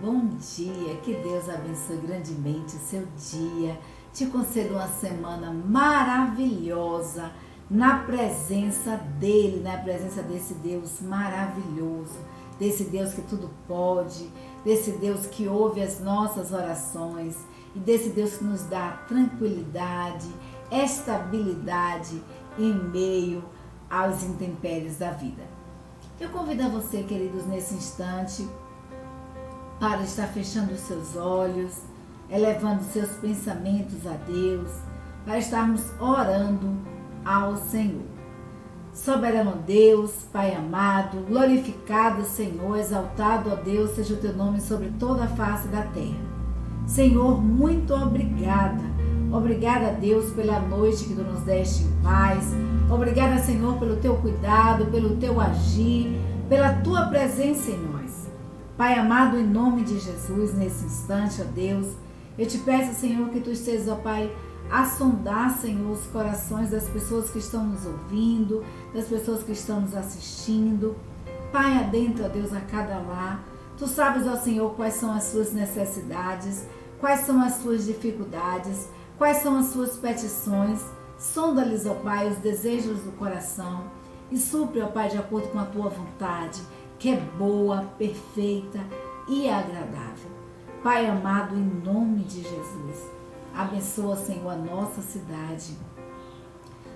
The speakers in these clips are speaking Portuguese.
bom dia, que Deus abençoe grandemente o seu dia, te conceda uma semana maravilhosa na presença dEle, na presença desse Deus maravilhoso, desse Deus que tudo pode, desse Deus que ouve as nossas orações e desse Deus que nos dá tranquilidade, estabilidade em meio aos intempéries da vida. Eu convido a você, queridos, nesse instante, para estar fechando os seus olhos, elevando seus pensamentos a Deus, para estarmos orando ao Senhor. Soberano Deus, Pai amado, glorificado Senhor, exaltado, ó Deus, seja o teu nome sobre toda a face da terra. Senhor, muito obrigada. Obrigada, Deus, pela noite que tu nos deste em paz. Obrigada, Senhor, pelo teu cuidado, pelo teu agir, pela tua presença em nós. Pai amado, em nome de Jesus, nesse instante, ó Deus, eu te peço, Senhor, que tu estejas, ó Pai, a sondar, Senhor, os corações das pessoas que estão nos ouvindo, das pessoas que estão nos assistindo. Pai, adentra, ó Deus, a cada lar. Tu sabes, ó Senhor, quais são as suas necessidades, quais são as suas dificuldades, quais são as suas petições. Sonda-lhes, ó Pai, os desejos do coração e supre, ó Pai, de acordo com a tua vontade, que é boa, perfeita e agradável. Pai amado, em nome de Jesus, abençoa, Senhor, a nossa cidade.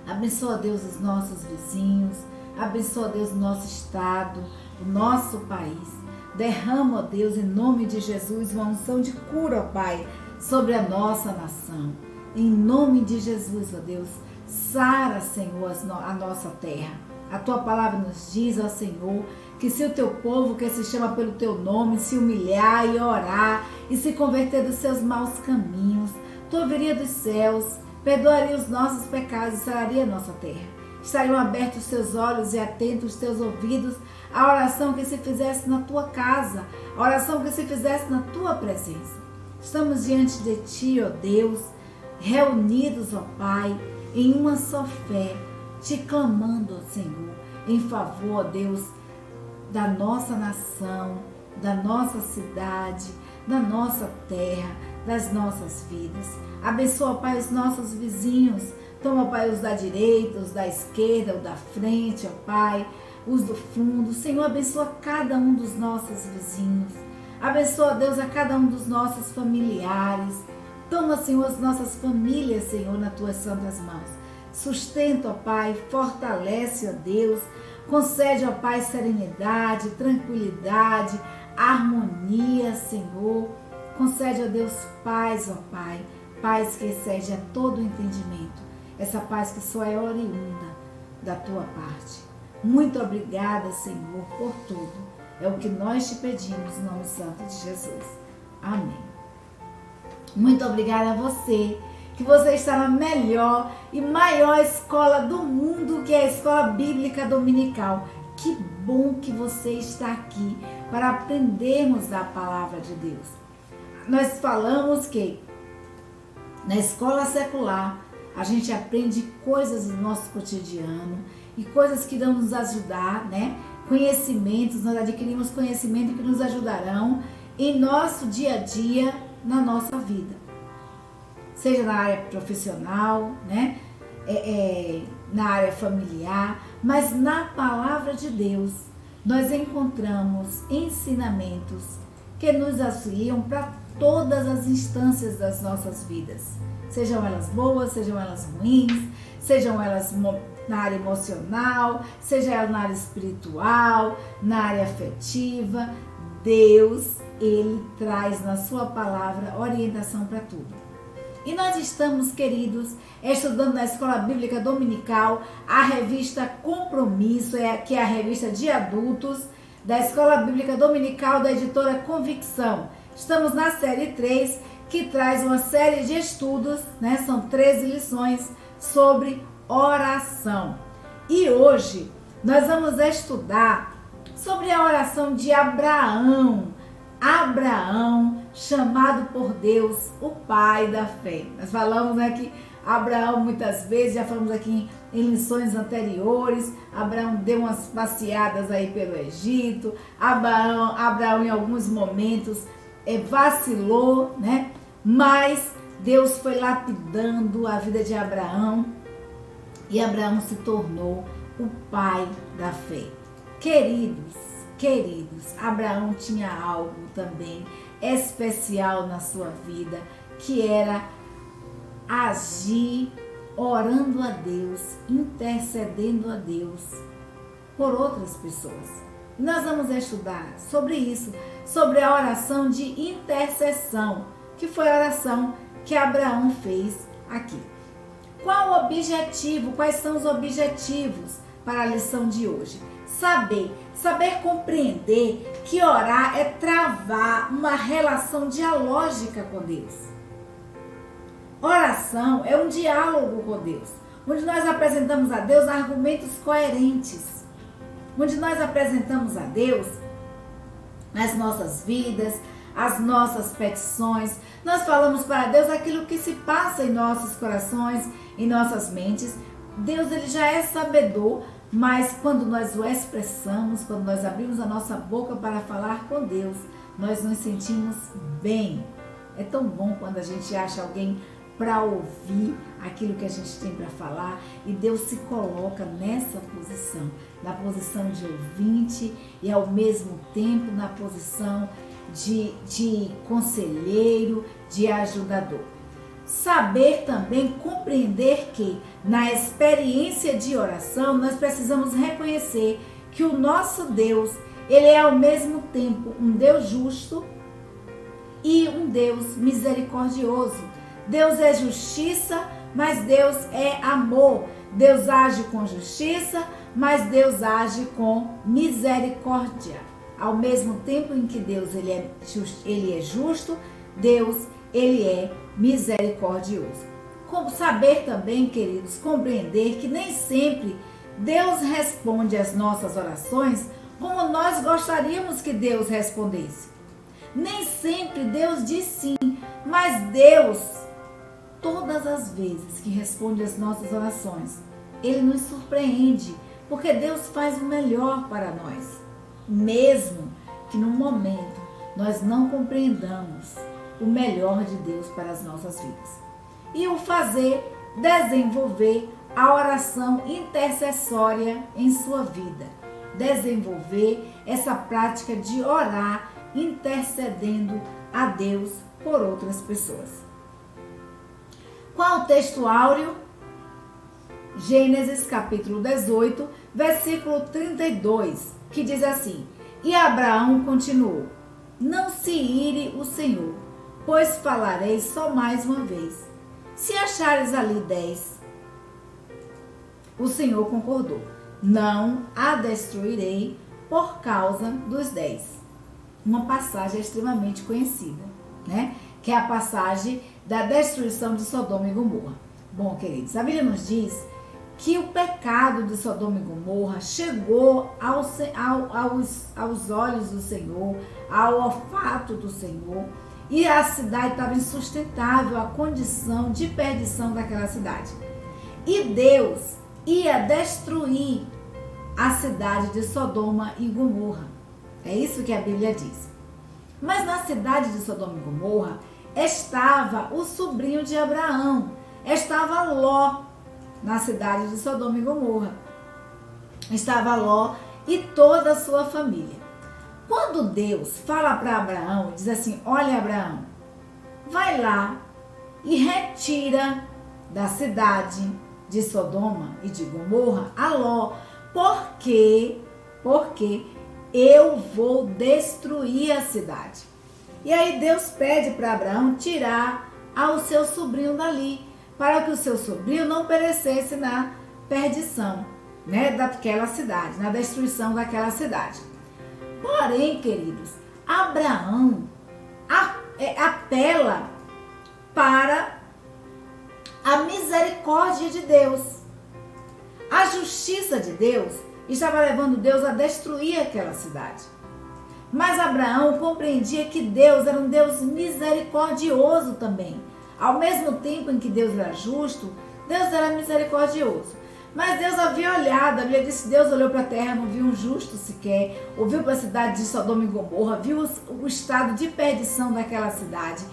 Abençoa, Deus, os nossos vizinhos. Abençoa, Deus, o nosso estado, o nosso país. Derrama, ó Deus, em nome de Jesus, uma unção de cura, ó Pai, sobre a nossa nação. Em nome de Jesus, ó Deus, sara, Senhor, a nossa terra. A tua palavra nos diz, ó Senhor, que se o teu povo, que se chama pelo teu nome, se humilhar e orar e se converter dos seus maus caminhos, tu ouviria dos céus, perdoaria os nossos pecados e sararia a nossa terra. Estariam abertos os teus olhos e atentos os teus ouvidos à oração que se fizesse na tua casa, a oração que se fizesse na tua presença. Estamos diante de ti, ó Deus, reunidos, ó Pai, em uma só fé, te clamando, ó Senhor, em favor, ó Deus, da nossa nação, da nossa cidade, da nossa terra, das nossas vidas. Abençoa, Pai, os nossos vizinhos. Toma, Pai, os da direita, os da esquerda, os da frente, ó Pai, os do fundo. Senhor, abençoa cada um dos nossos vizinhos. Abençoa, Deus, a cada um dos nossos familiares. Toma, Senhor, as nossas famílias, Senhor, nas tuas santas mãos. Sustenta, ó Pai, fortalece, ó Deus. Concede, ó Pai, serenidade, tranquilidade, harmonia, Senhor. Concede, ó Deus, paz, ó Pai. Paz que excede a todo entendimento. Essa paz que só é oriunda da tua parte. Muito obrigada, Senhor, por tudo. É o que nós te pedimos em nome santo de Jesus. Amém. Muito obrigada a você, que você está na melhor e maior escola do mundo, que é a Escola Bíblica Dominical. Que bom que você está aqui para aprendermos a palavra de Deus. Nós falamos que na escola secular a gente aprende coisas do nosso cotidiano e coisas que irão nos ajudar, né? Conhecimentos, nós adquirimos conhecimento que nos ajudarão em nosso dia a dia, na nossa vida. Seja na área profissional, né? Na área familiar, mas na palavra de Deus nós encontramos ensinamentos que nos auxiliam para todas as instâncias das nossas vidas. Sejam elas boas, sejam elas ruins, sejam elas na área emocional, seja ela na área espiritual, na área afetiva. Deus, Ele traz na sua palavra orientação para tudo. E nós estamos, queridos, estudando na Escola Bíblica Dominical a revista Compromisso, que é a revista de adultos da Escola Bíblica Dominical da editora Convicção. Estamos na série 3, que traz uma série de estudos, né? São 13 lições sobre oração. E hoje nós vamos estudar sobre a oração de Abraão. Abraão, chamado por Deus o pai da fé. Nós falamos, né, que Abraão, muitas vezes, já falamos aqui em lições anteriores, Abraão deu umas passeadas aí pelo Egito, Abraão em alguns momentos vacilou, né? Mas Deus foi lapidando a vida de Abraão e Abraão se tornou o pai da fé. Queridos, Abraão tinha algo também especial na sua vida, que era agir orando a Deus, intercedendo a Deus por outras pessoas. Nós vamos estudar sobre isso, sobre a oração de intercessão, que foi a oração que Abraão fez aqui. Qual o objetivo? Quais são os objetivos para a lição de hoje? Saber compreender que orar é travar uma relação dialógica com Deus. Oração é um diálogo com Deus, onde nós apresentamos a Deus argumentos coerentes, onde nós apresentamos a Deus as nossas vidas, as nossas petições. Nós falamos para Deus aquilo que se passa em nossos corações, em nossas mentes. Deus, ele já é sabedor, mas quando nós o expressamos, quando nós abrimos a nossa boca para falar com Deus, nós nos sentimos bem. É tão bom quando a gente acha alguém para ouvir aquilo que a gente tem para falar, e Deus se coloca nessa posição, na posição de ouvinte e ao mesmo tempo na posição de conselheiro, de ajudador. Saber também compreender que na experiência de oração nós precisamos reconhecer que o nosso Deus, ele é ao mesmo tempo um Deus justo e um Deus misericordioso. Deus é justiça, mas Deus é amor. Deus age com justiça, mas Deus age com misericórdia. Ao mesmo tempo em que Deus ele é justo, Deus ele é misericordioso. Como saber também, queridos, compreender que nem sempre Deus responde às nossas orações como nós gostaríamos que Deus respondesse. Nem sempre Deus diz sim, mas Deus, todas as vezes que responde às nossas orações, ele nos surpreende, porque Deus faz o melhor para nós, mesmo que no momento nós não compreendamos o melhor de Deus para as nossas vidas. E o desenvolver a oração intercessória em sua vida, desenvolver essa prática de orar intercedendo a Deus por outras pessoas. Qual o texto áureo? Gênesis capítulo 18, versículo 32, que diz assim: E Abraão continuou: Não se ire o Senhor, pois falarei só mais uma vez. Se achares ali 10, o Senhor concordou: Não a destruirei por causa dos 10. Uma passagem extremamente conhecida, né? Que é a passagem da destruição de Sodoma e Gomorra. Bom, queridos, a Bíblia nos diz que o pecado de Sodoma e Gomorra chegou aos olhos do Senhor, ao olfato do Senhor, e a cidade estava insustentável, a condição de perdição daquela cidade. E Deus ia destruir a cidade de Sodoma e Gomorra. É isso que a Bíblia diz. Mas na cidade de Sodoma e Gomorra estava o sobrinho de Abraão, estava Ló. Na cidade de Sodoma e Gomorra estava Ló e toda a sua família. Quando Deus fala para Abraão, diz assim: Olha, Abraão, vai lá e retira da cidade de Sodoma e de Gomorra a Ló, porque eu vou destruir a cidade. E aí Deus pede para Abraão tirar ao seu sobrinho dali, para que o seu sobrinho não perecesse na perdição, né, daquela cidade, na destruição daquela cidade. Porém, queridos, Abraão apela para a misericórdia de Deus. A justiça de Deus estava levando Deus a destruir aquela cidade. Mas Abraão compreendia que Deus era um Deus misericordioso também. Ao mesmo tempo em que Deus era justo, Deus era misericordioso. Mas Deus havia olhado, a Bíblia disse que Deus olhou para a terra, não viu um justo sequer, ouviu para a cidade de Sodoma e Gomorra, viu o estado de perdição daquela cidade.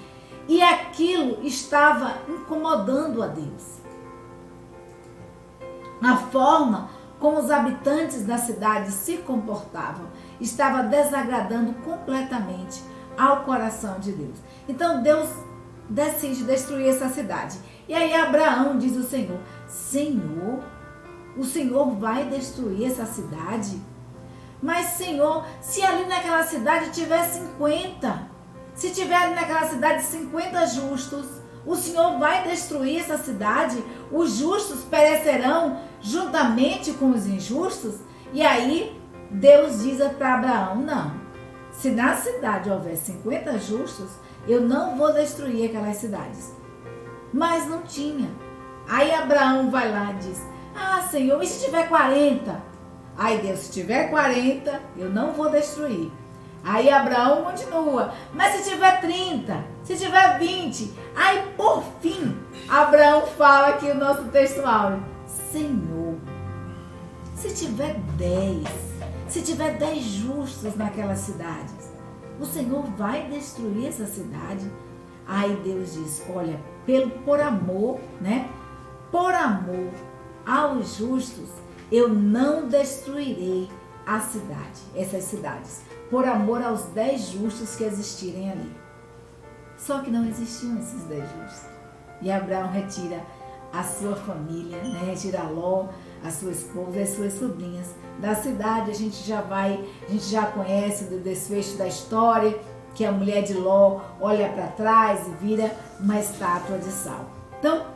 E aquilo estava incomodando a Deus. A forma como os habitantes da cidade se comportavam estava desagradando completamente ao coração de Deus. Então Deus decide destruir essa cidade. E aí Abraão diz ao Senhor: Senhor, o Senhor vai destruir essa cidade? Mas Senhor, se ali naquela cidade tiver 50, se tiver ali naquela cidade 50 justos, o Senhor vai destruir essa cidade? Os justos perecerão juntamente com os injustos? E aí Deus diz para Abraão: não, se na cidade houver 50 justos, eu não vou destruir aquelas cidades. Mas não tinha. Aí Abraão vai lá e diz: ah, Senhor, e se tiver 40? Aí Deus: se tiver 40, eu não vou destruir. Aí Abraão continua: mas se tiver 30, se tiver 20? Aí por fim, Abraão fala aqui o nosso texto áureo: Senhor, se tiver 10, se tiver 10 justos naquelas cidades, o Senhor vai destruir essa cidade? Aí Deus diz: olha, por amor, né? Por amor aos justos, eu não destruirei a cidade, essas cidades, por amor aos 10 justos que existirem ali. Só que não existiam esses 10 justos. E Abraão retira a sua família, né? Retira Ló, a sua esposa e as suas sobrinhas da cidade. A gente já conhece do desfecho da história, que a mulher de Ló olha para trás e vira uma estátua de sal. Então,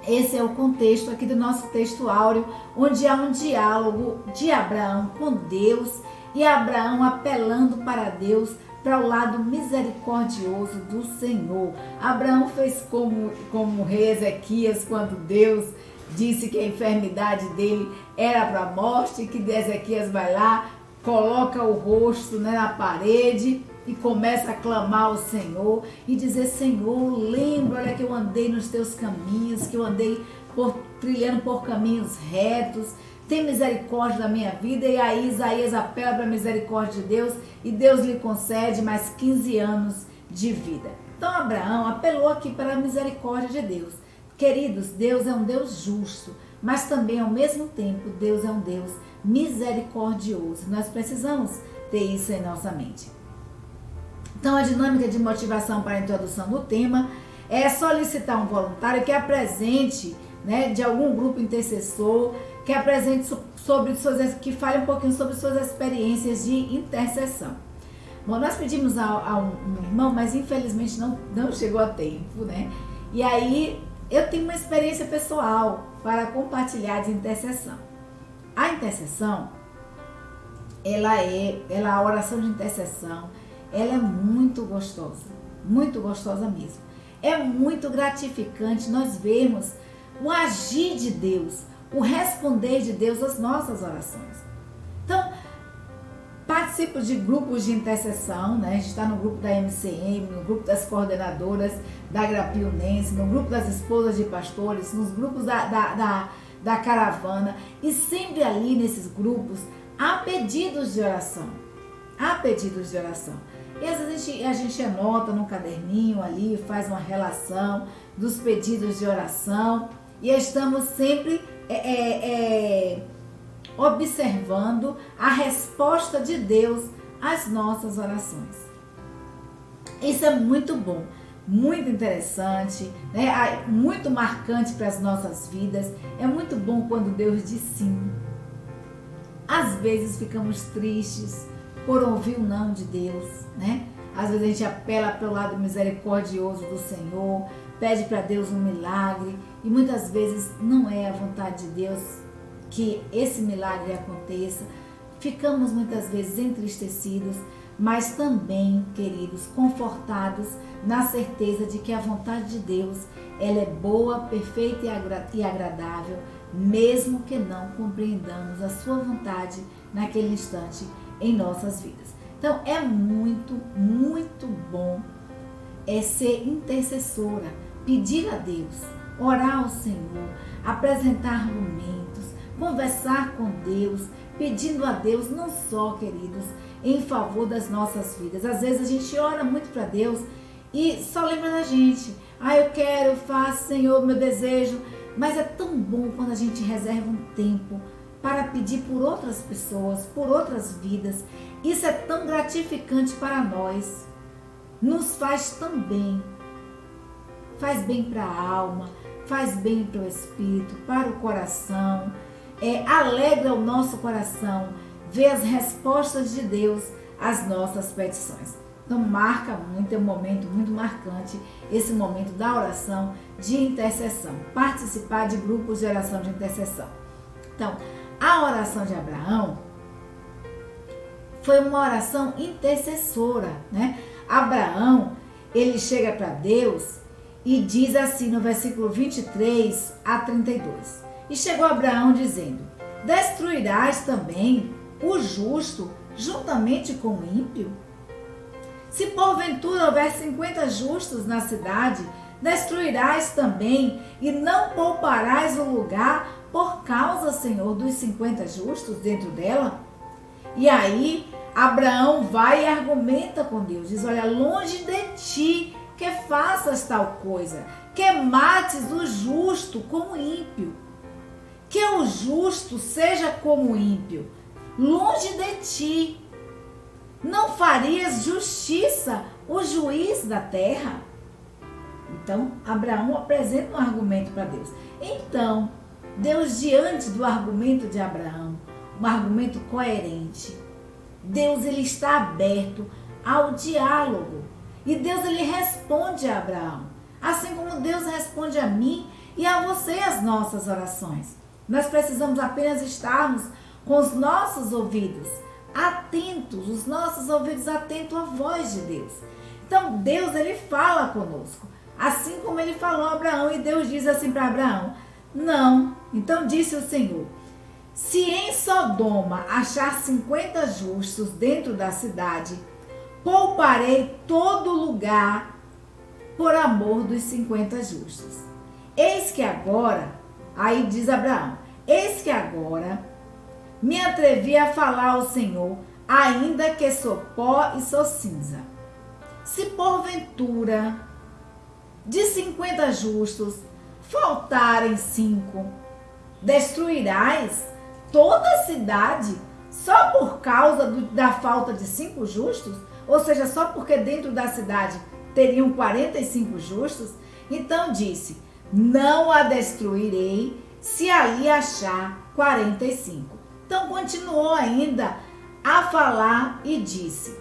esse é o contexto aqui do nosso texto áureo, onde há um diálogo de Abraão com Deus e Abraão apelando para Deus, para o lado misericordioso do Senhor. Abraão fez como o rei Ezequias, quando Deus disse que a enfermidade dele era para a morte, que Ezequias vai lá, coloca o rosto, né, na parede e começa a clamar ao Senhor e dizer: Senhor, lembra, olha que eu andei nos teus caminhos, que eu andei trilhando por caminhos retos, tem misericórdia da minha vida. E aí Isaías apela para a misericórdia de Deus e Deus lhe concede mais 15 anos de vida. Então Abraão apelou aqui para a misericórdia de Deus. Queridos, Deus é um Deus justo, mas também ao mesmo tempo Deus é um Deus misericordioso. Nós precisamos ter isso em nossa mente. Então a dinâmica de motivação para a introdução do tema é solicitar um voluntário que apresente, né, de algum grupo intercessor, que apresente que fale um pouquinho sobre suas experiências de intercessão. Bom, nós pedimos a um irmão, mas infelizmente não chegou a tempo, né? E aí eu tenho uma experiência pessoal para compartilhar de intercessão. A intercessão, a oração de intercessão, ela é muito gostosa mesmo. É muito gratificante nós vermos o agir de Deus, o responder de Deus às nossas orações. Então, participo de grupos de intercessão, né? A gente está no grupo da MCM, no grupo das coordenadoras da Agrapiunense, no grupo das esposas de pastores, nos grupos da caravana, e sempre ali nesses grupos há pedidos de oração. E às vezes a gente anota num caderninho ali, faz uma relação dos pedidos de oração e estamos sempre observando a resposta de Deus às nossas orações. Isso é muito bom, muito interessante, né? Muito marcante para as nossas vidas. É muito bom quando Deus diz sim. Às vezes ficamos tristes por ouvir o não de Deus, né? Às vezes a gente apela para o lado misericordioso do Senhor, pede para Deus um milagre e muitas vezes não é a vontade de Deus que esse milagre aconteça. Ficamos muitas vezes entristecidos, mas também, queridos, confortados na certeza de que a vontade de Deus, ela é boa, perfeita e agradável, mesmo que não compreendamos a sua vontade naquele instante em nossas vidas. Então é muito, muito bom é ser intercessora, pedir a Deus, orar ao Senhor, apresentar argumentos, conversar com Deus, pedindo a Deus não só, queridos, em favor das nossas vidas. Às vezes a gente ora muito para Deus e só lembra da gente. Eu quero, eu faço, Senhor, meu desejo. Mas é tão bom quando a gente reserva um tempo para pedir por outras pessoas, por outras vidas. Isso é tão gratificante para nós. Nos faz tão bem. Faz bem para a alma, faz bem para o espírito, para o coração. Alegra o nosso coração ver as respostas de Deus às nossas petições. Então marca muito, é um momento muito marcante, esse momento da oração de intercessão. Participar de grupos de oração de intercessão. Então, a oração de Abraão foi uma oração intercessora, né? Abraão, ele chega para Deus e diz assim no versículo 23 a 32. E chegou Abraão dizendo: destruirás também o justo juntamente com o ímpio? Se porventura houver 50 justos na cidade, destruirás também e não pouparás o lugar por causa, Senhor, dos 50 justos dentro dela? E aí Abraão vai e argumenta com Deus, diz: olha, longe de ti que faças tal coisa, que mates o justo como ímpio, que o justo seja como ímpio, longe de ti. Não farias justiça o juiz da terra? Então, Abraão apresenta um argumento para Deus. Então, Deus, diante do argumento de Abraão, um argumento coerente, Deus, ele está aberto ao diálogo. E Deus, ele responde a Abraão, assim como Deus responde a mim e a você as nossas orações. Nós precisamos apenas estarmos com os nossos ouvidos atentos, os nossos ouvidos atentos à voz de Deus. Então Deus, ele fala conosco, assim como ele falou a Abraão, e Deus diz assim para Abraão: não. Então disse o Senhor: se em Sodoma achar 50 justos dentro da cidade, pouparei todo lugar por amor dos 50 justos. Eis que agora, aí diz Abraão, eis que agora me atrevi a falar ao Senhor, ainda que sou pó e sou cinza. Se porventura de 50 justos faltarem 5, destruirás toda a cidade só por causa da falta de 5 justos? Ou seja, só porque dentro da cidade teriam 45 justos? Então disse: não a destruirei se ali achar 45. Então continuou ainda a falar e disse: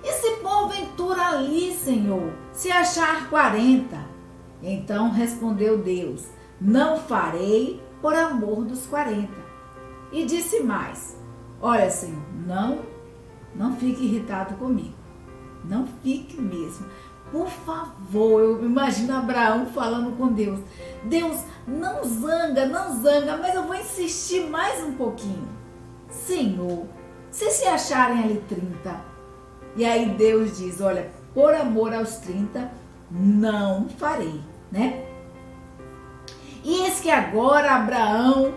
e se porventura ali, Senhor, se achar 40? Então respondeu Deus: não farei por amor dos 40. E disse mais: olha, Senhor, não fique irritado comigo. Não fique mesmo. Por favor, eu imagino Abraão falando com Deus: Deus, não zanga, mas eu vou insistir mais um pouquinho. Senhor, se acharem ali 30. E aí Deus diz: olha, por amor aos 30, não farei, né? E eis que agora Abraão,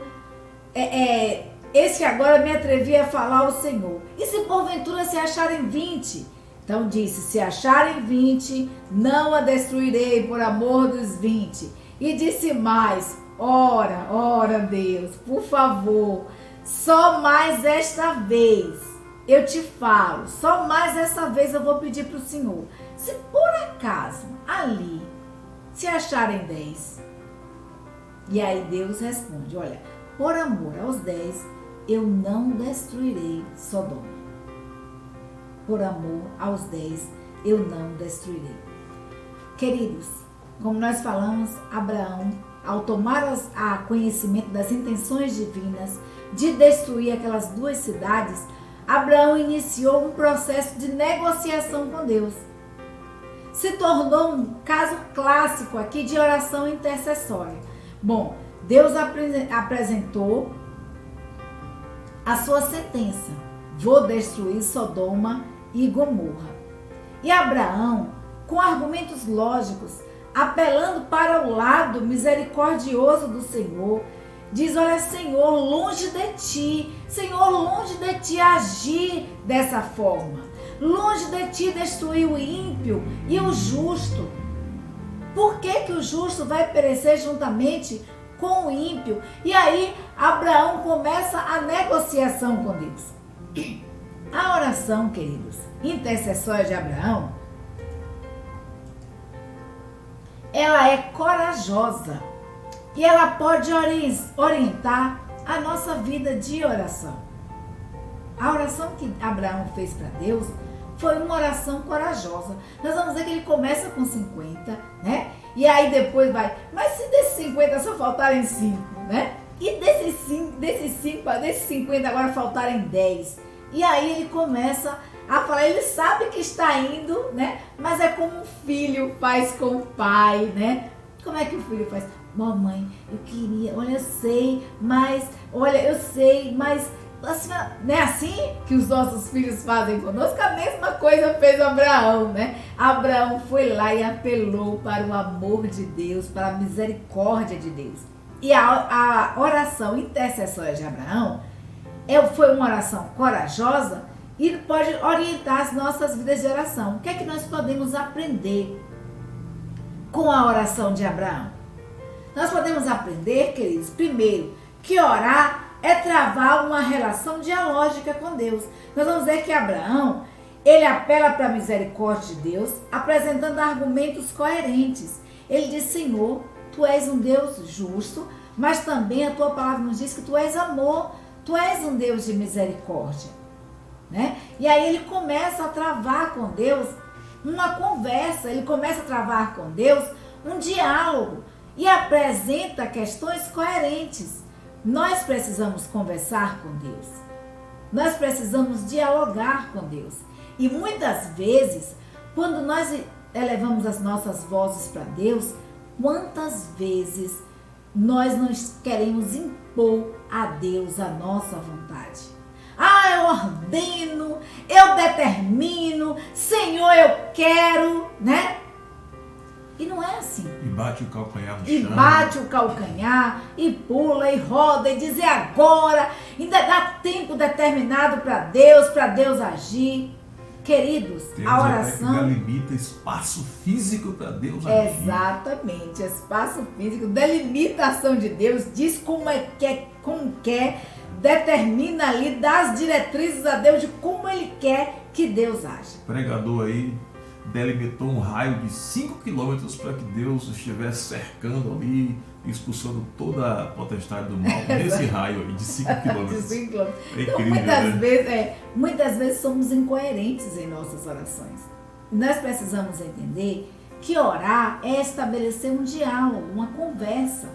eis que agora me atrevi a falar ao Senhor. E se porventura se acharem 20? Então disse: se acharem 20, não a destruirei por amor dos 20. E disse mais: ora, Deus, por favor, só mais esta vez eu te falo, só mais essa vez eu vou pedir para o Senhor. Se por acaso ali se acharem 10. E aí Deus responde: olha, por amor aos 10, eu não destruirei Sodoma. Por amor aos 10, eu não destruirei. Queridos, como nós falamos, Abraão, ao tomar a conhecimento das intenções divinas de destruir aquelas 2 cidades, Abraão iniciou um processo de negociação com Deus. Se tornou um caso clássico aqui de oração intercessória. Bom, Deus apresentou a sua sentença: vou destruir Sodoma e Gomorra. E Abraão com argumentos lógicos, apelando para o lado misericordioso do Senhor. Diz, olha, Senhor, longe de ti, Senhor, longe de ti agir dessa forma. Longe de ti destruir o ímpio e o justo. Por que o justo vai perecer juntamente com o ímpio? E aí Abraão começa a negociação com Deus. A oração, queridos, intercessória de Abraão, ela é corajosa e ela pode orientar a nossa vida de oração. A oração que Abraão fez para Deus foi uma oração corajosa. Nós vamos ver que ele começa com 50, né? E aí depois vai, mas se desses 50 só faltarem 5, né? E desses 50 agora faltarem 10. E aí ele começa a falar, ele sabe que está indo, né? Mas é como um filho faz com o pai, né? Como é que o filho faz? Mamãe, eu queria, olha, eu sei, mas assim, não é assim que os nossos filhos fazem conosco? A mesma coisa fez Abraão, né? Abraão foi lá e apelou para o amor de Deus, para a misericórdia de Deus. E a oração intercessória de Abraão foi uma oração corajosa e pode orientar as nossas vidas de oração. O que é que nós podemos aprender com a oração de Abraão? Nós podemos aprender, queridos, primeiro, que orar é travar uma relação dialógica com Deus. Nós vamos ver que Abraão, ele apela para a misericórdia de Deus, apresentando argumentos coerentes. Ele diz, Senhor, tu és um Deus justo, mas também a tua palavra nos diz que tu és amor, tu és um Deus de misericórdia, né? E aí ele começa a travar com Deus uma conversa, ele começa a travar com Deus um diálogo e apresenta questões coerentes. Nós precisamos conversar com Deus. Nós precisamos dialogar com Deus. E muitas vezes, quando nós elevamos as nossas vozes para Deus, quantas vezes nós não queremos impor a Deus a nossa vontade? Ah, eu ordeno, eu determino, Senhor, eu quero, né? E não é assim. E bate o calcanhar no chão. E bate o calcanhar, e pula, e roda, e diz, é agora. Ainda dá tempo determinado para Deus agir. Queridos, Deus a oração... até que delimita espaço físico para Deus agir. Exatamente, espaço físico, delimitação de Deus, diz como quer, determina ali, dá as diretrizes a Deus de como Ele quer que Deus age. O pregador aí delimitou um raio de 5 quilômetros para que Deus estivesse cercando ali, expulsando toda a potestade do mal, nesse raio aí de 5 quilômetros. De 5 quilômetros. É então, incrível, muitas vezes somos incoerentes em nossas orações. Nós precisamos entender que orar é estabelecer um diálogo, uma conversa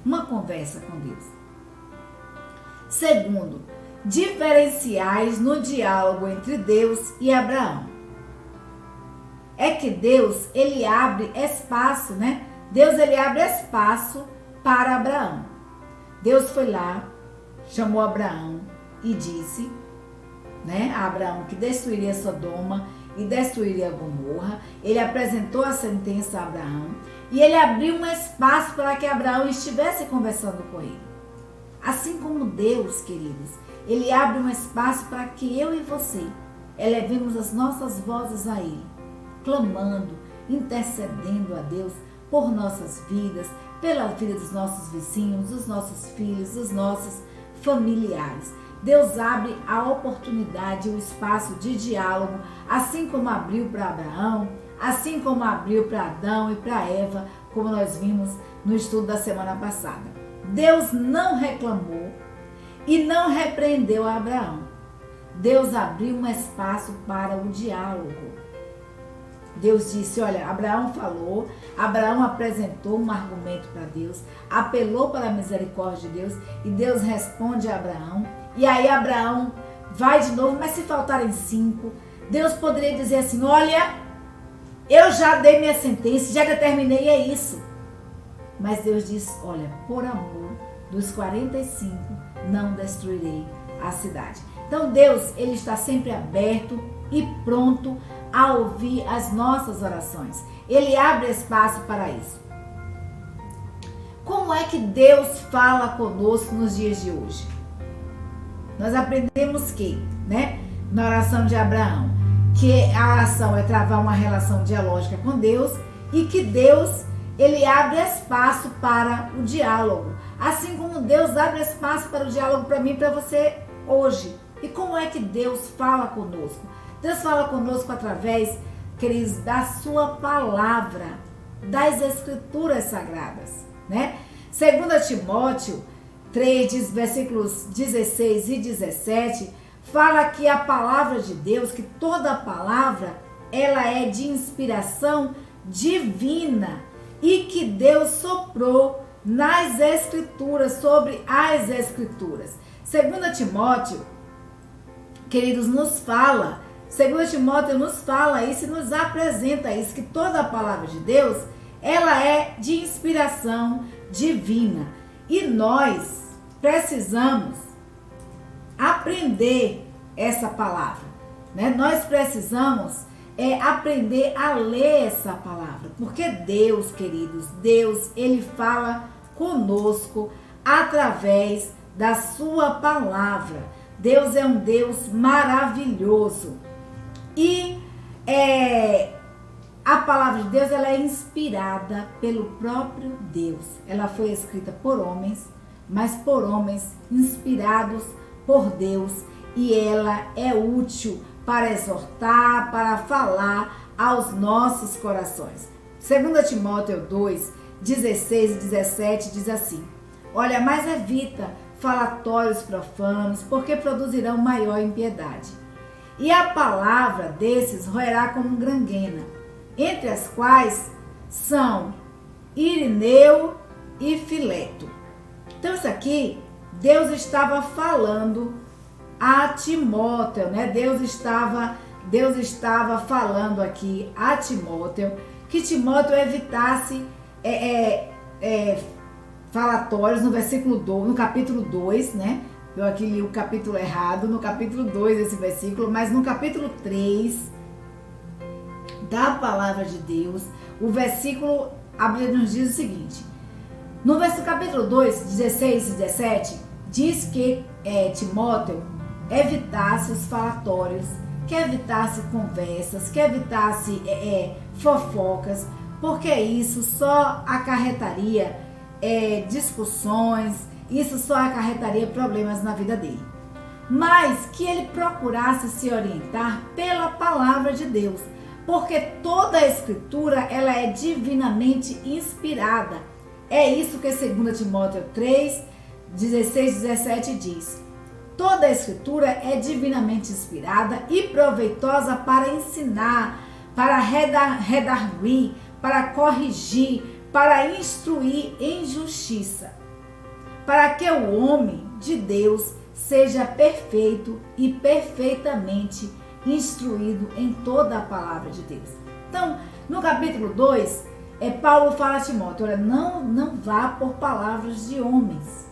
com Deus. Segundo, diferenciais no diálogo entre Deus e Abraão. É que Deus, ele abre espaço, né? Deus, ele abre espaço para Abraão. Deus foi lá, chamou Abraão e disse, né, a Abraão que destruiria Sodoma e destruiria Gomorra. Ele apresentou a sentença a Abraão e ele abriu um espaço para que Abraão estivesse conversando com ele. Assim como Deus, queridos, ele abre um espaço para que eu e você elevemos as nossas vozes a ele, clamando, intercedendo a Deus por nossas vidas, pela vida dos nossos vizinhos, dos nossos filhos, dos nossos familiares. Deus abre a oportunidade, o espaço de diálogo, assim como abriu para Abraão, assim como abriu para Adão e para Eva, como nós vimos no estudo da semana passada. Deus não reclamou e não repreendeu a Abraão. Deus abriu um espaço para o diálogo. Deus disse, olha, Abraão falou, Abraão apresentou um argumento para Deus, apelou para a misericórdia de Deus e Deus responde a Abraão. E aí Abraão vai de novo, mas se faltarem 5, Deus poderia dizer assim, olha, eu já dei minha sentença, já determinei, é isso. Mas Deus diz, olha, por amor dos 45, não destruirei a cidade. Então Deus, ele está sempre aberto e pronto a ouvir as nossas orações. Ele abre espaço para isso. Como é que Deus fala conosco nos dias de hoje? Nós aprendemos que, na oração de Abraão, que a oração é travar uma relação dialógica com Deus e que Deus, ele abre espaço para o diálogo. Assim como Deus abre espaço para o diálogo para mim e para você hoje. E como é que Deus fala conosco? Deus fala conosco através, queridos, da sua palavra, das escrituras sagradas, 2 Timóteo 3, versículos 16 e 17, fala que a palavra de Deus, que toda palavra, ela é de inspiração divina e que Deus soprou nas escrituras, sobre as escrituras. 2 Timóteo, queridos, nos fala, 2 Timóteo nos fala isso e nos apresenta isso, que toda a palavra de Deus, ela é de inspiração divina. E nós precisamos aprender essa palavra, Nós precisamos aprender a ler essa palavra, porque Deus, queridos, Deus, ele fala conosco através da sua palavra. Deus é um Deus maravilhoso. E a palavra de Deus, ela é inspirada pelo próprio Deus. Ela foi escrita por homens, mas por homens inspirados por Deus. E ela é útil para exortar, para falar aos nossos corações. 2 Timóteo 2, 16 e 17 diz assim: olha, mas evita falatórios profanos, porque produzirão maior impiedade. E a palavra desses roerá como granguena, entre as quais são Irineu e Fileto. Então isso aqui, Deus estava falando a Timóteo, Deus estava falando aqui a Timóteo, que Timóteo evitasse falatórios no capítulo 2, Eu aqui li o capítulo errado, no capítulo 2 esse versículo, mas no capítulo 3 da palavra de Deus, o versículo, a Bíblia nos diz o seguinte: no capítulo 2, 16 e 17, diz que Timóteo evitasse os falatórios, que evitasse conversas, que evitasse fofocas, porque isso só acarretaria discussões, isso só acarretaria problemas na vida dele. Mas que ele procurasse se orientar pela palavra de Deus, porque toda a escritura, ela é divinamente inspirada. É isso que 2 Timóteo 3, 16 e 17 diz. Toda a escritura é divinamente inspirada e proveitosa para ensinar, para redarguir, para corrigir, para instruir em justiça, para que o homem de Deus seja perfeito e perfeitamente instruído em toda a palavra de Deus. Então, no capítulo 2, Paulo fala a Timóteo: olha, não vá por palavras de homens,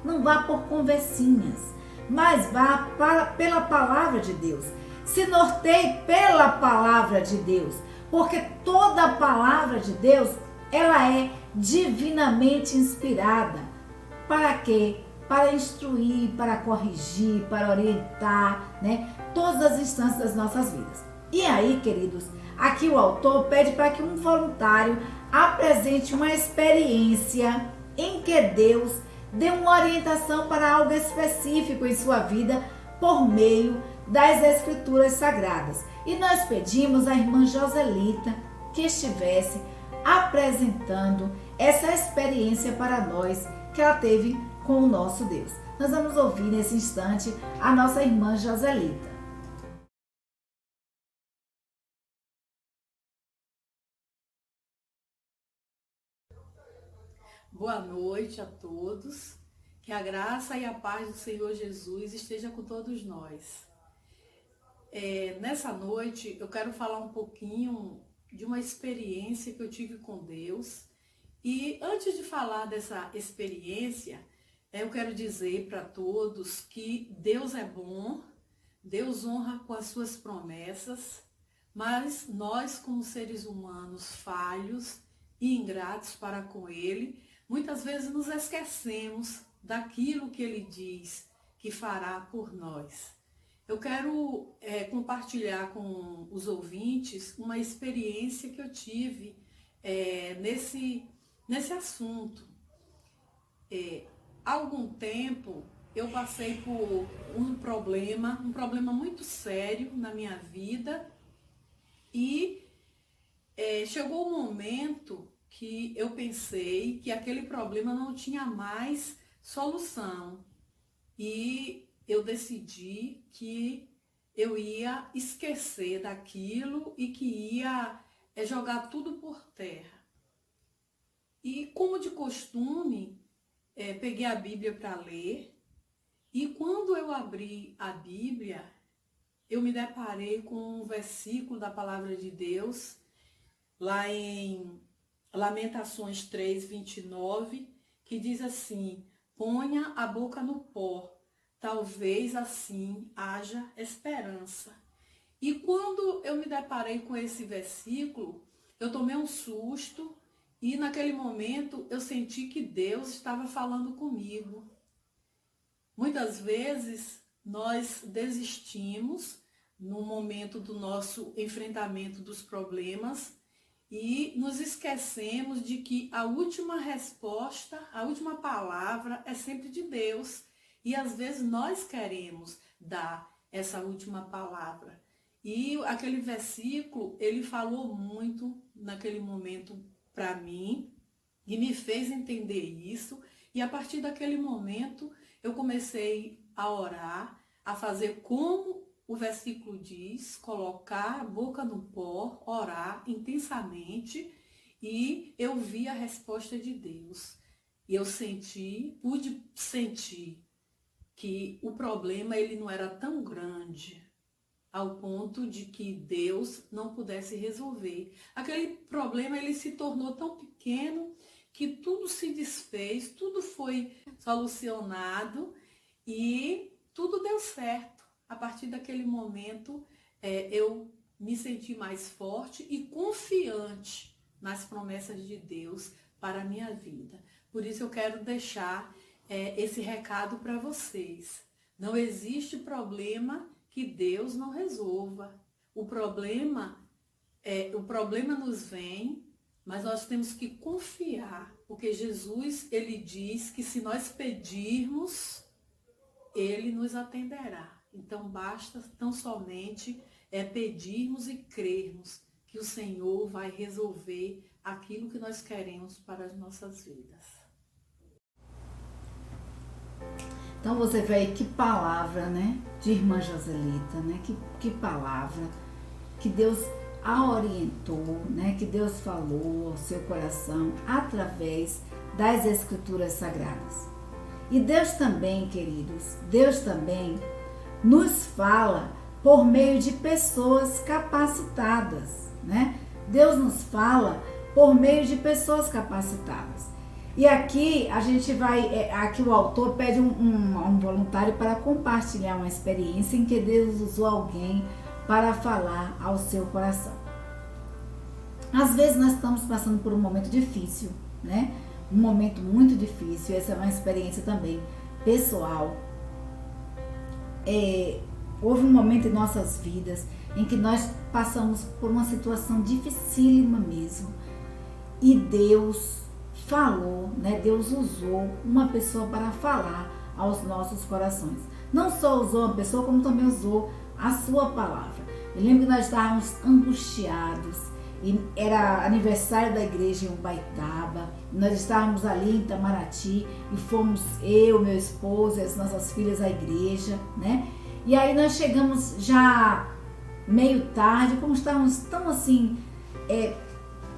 não vá por conversinhas, mas vá pela palavra de Deus. Se norteie pela palavra de Deus, porque toda a palavra de Deus, ela é divinamente inspirada. Para quê? Para instruir, para corrigir, para orientar, todas as instâncias das nossas vidas. E aí, queridos, aqui o autor pede para que um voluntário apresente uma experiência em que Deus dê uma orientação para algo específico em sua vida por meio das escrituras sagradas. E nós pedimos à irmã Joselita que estivesse apresentando essa experiência para nós que ela teve com o nosso Deus. Nós vamos ouvir nesse instante a nossa irmã Joselita. Boa noite a todos, que a graça e a paz do Senhor Jesus esteja com todos nós. Nessa noite eu quero falar um pouquinho de uma experiência que eu tive com Deus. E antes de falar dessa experiência, eu quero dizer para todos que Deus é bom, Deus honra com as suas promessas, mas nós, como seres humanos falhos e ingratos para com Ele, muitas vezes nos esquecemos daquilo que Ele diz que fará por nós. Eu quero compartilhar com os ouvintes uma experiência que eu tive nesse assunto. Há algum tempo eu passei por um problema muito sério na minha vida e chegou um momento que eu pensei que aquele problema não tinha mais solução e eu decidi que eu ia esquecer daquilo e que ia jogar tudo por terra. E como de costume, peguei a Bíblia para ler e quando eu abri a Bíblia, eu me deparei com um versículo da palavra de Deus, lá em Lamentações 3:29, que diz assim: ponha a boca no pó, talvez assim haja esperança. E quando eu me deparei com esse versículo, eu tomei um susto e naquele momento eu senti que Deus estava falando comigo. Muitas vezes nós desistimos no momento do nosso enfrentamento dos problemas e nos esquecemos de que a última resposta, a última palavra é sempre de Deus. E às vezes nós queremos dar essa última palavra. E aquele versículo, ele falou muito naquele momento para mim e me fez entender isso. E a partir daquele momento, eu comecei a orar, a fazer como o versículo diz, colocar a boca no pó, orar intensamente, e eu vi a resposta de Deus. E eu pude sentir que o problema ele não era tão grande ao ponto de que Deus não pudesse resolver. Aquele problema ele se tornou tão pequeno que tudo se desfez, tudo foi solucionado e tudo deu certo. A partir daquele momento, eu me senti mais forte e confiante nas promessas de Deus para a minha vida. Por isso eu quero deixar esse recado para vocês. Não existe problema que Deus não resolva. O problema nos vem, mas nós temos que confiar, porque Jesus, ele diz que se nós pedirmos, ele nos atenderá. Então basta tão somente pedirmos e crermos que o Senhor vai resolver aquilo que nós queremos para as nossas vidas. Então você vê aí que palavra, né, de irmã Joselita, né, que palavra que Deus a orientou, né, que Deus falou ao seu coração através das Escrituras Sagradas. E Deus também, queridos, Deus também nos fala por meio de pessoas capacitadas, né? Deus nos fala por meio de pessoas capacitadas. E aqui a gente vai, aqui o autor pede um voluntário para compartilhar uma experiência em que Deus usou alguém para falar ao seu coração. Às vezes nós estamos passando por um momento difícil, né? Um momento muito difícil, essa é uma experiência também pessoal. Houve um momento em nossas vidas em que nós passamos por uma situação dificílima mesmo. E Deus falou, né? Deus usou uma pessoa para falar aos nossos corações. Não só usou uma pessoa, como também usou a sua palavra. Eu lembro que nós estávamos angustiados, e era aniversário da igreja em Ubaitaba, nós estávamos ali em Itamaraty e fomos eu, meu esposo e as nossas filhas à igreja, né? E aí nós chegamos já meio tarde, como estávamos tão assim,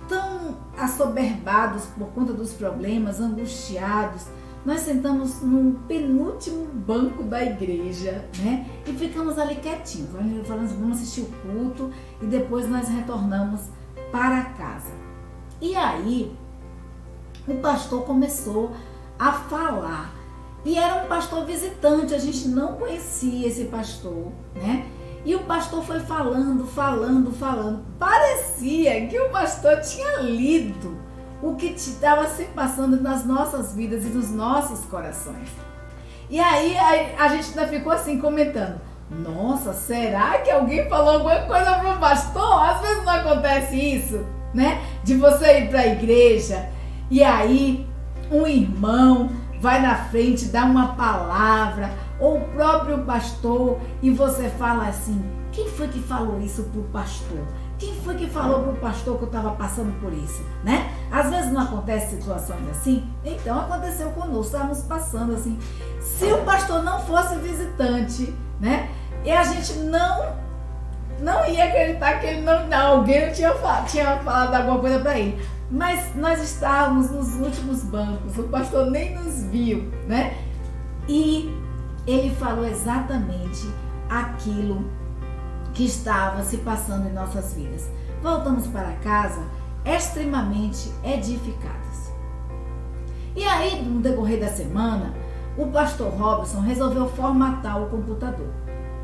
tão assoberbados por conta dos problemas, angustiados, nós sentamos no penúltimo banco da igreja, né? E ficamos ali quietinhos, falamos, vamos assistir o culto e depois nós retornamos para casa. E aí o pastor começou a falar. E era um pastor visitante, a gente não conhecia esse pastor, né? E o pastor foi falando. Parecia que o pastor tinha lido o que estava se passando nas nossas vidas e nos nossos corações. E aí a gente ainda ficou assim comentando: nossa, será que alguém falou alguma coisa pro pastor? Às vezes não acontece isso, né? De você ir para a igreja e aí um irmão vai na frente, dá uma palavra, ou o próprio pastor, e você fala assim: quem foi que falou isso pro pastor? Quem foi que falou pro pastor que eu estava passando por isso, né? Às vezes não acontece situações assim. Então aconteceu conosco, estávamos passando assim. Se o pastor não fosse visitante, né? E a gente não ia acreditar que ele alguém não tinha falado alguma coisa para ele. Mas nós estávamos nos últimos bancos, o pastor nem nos viu, né? E ele falou exatamente aquilo que estava se passando em nossas vidas. Voltamos para casa extremamente edificados. E aí, no decorrer da semana, o pastor Robson resolveu formatar o computador.